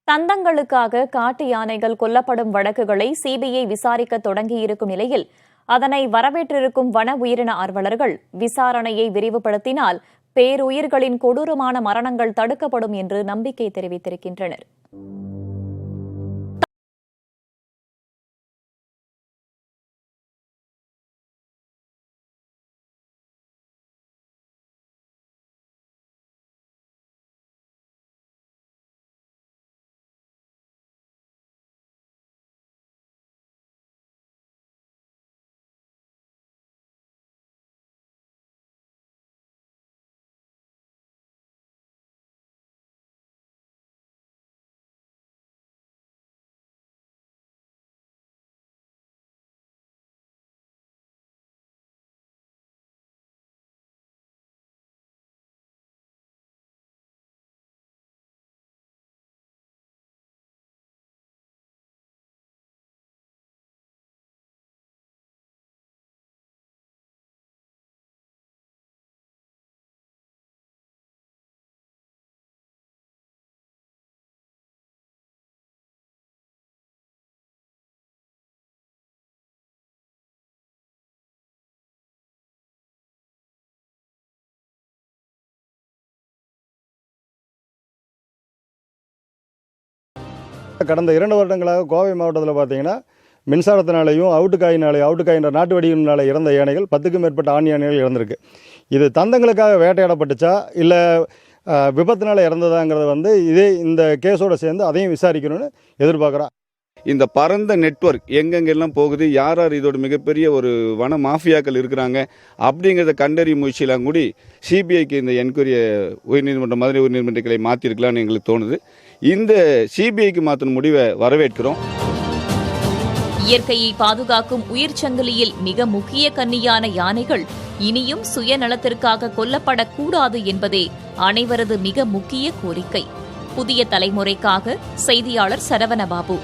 தந்தங்களுக்காக காட்டு யானைகள் கொல்லப்படும் வழக்குகளை சிபிஐ விசாரிக்க தொடங்கியிருக்கும் நிலையில் அதனை வரவேற்றிருக்கும் வன உயிரின ஆர்வலர்கள் விசாரணையை விரிவுபடுத்தினால் பேருயிர்களின் கொடூரமான மரணங்கள் தடுக்கப்படும் என்று நம்பிக்கை தெரிவித்திருக்கின்றனர். கடந்த 2 வருடங்களாக கோவை மாவட்டத்தில் பார்த்தீங்கன்னா மின்சாரத்தினாலேயும் அவுட்டுக்காயின்ற நாட்டு வெடியினால இறந்த யானைகள் 10க்கும் மேற்பட்ட ஆண் யானைகள் இறந்திருக்கு. இது தந்தங்களுக்காக வேட்டையாடப்பட்டுச்சா இல்லை விபத்தினால இறந்ததாங்கிறத இந்த கேஸோடு சேர்ந்து அதையும் விசாரிக்கணும்னு எதிர்பார்க்குறோம். இந்த பரந்த நெட்வொர்க் எங்கெங்கெல்லாம் போகுது, யார் யார் இதோட மிகப்பெரிய ஒரு வன மாஃபியாக்கள் இருக்கிறாங்க அப்படிங்கிறத கண்டறியும் முயற்சியெல்லாம் கூடி சிபிஐக்கு இந்த என்கொயரியை உயர்நீதிமன்றம் மதுரை உயர்நீதிமன்ற கிளை மாற்றிருக்கலாம்னு எங்களுக்கு தோணுது. இந்த சிபிஐக்கு மாற்றின முடிவை வரவேற்கிறோம். இயற்கையை பாதுகாக்கும் உயிர் சங்கிலியில் மிக முக்கிய கன்னியான யானைகள் இனியும் சுயநலத்திற்காக கொல்லப்படக்கூடாது என்பதே அனைவரது மிக முக்கிய கோரிக்கை. புதிய தலைமுறைக்காக செய்தியாளர் சரவணபாபு.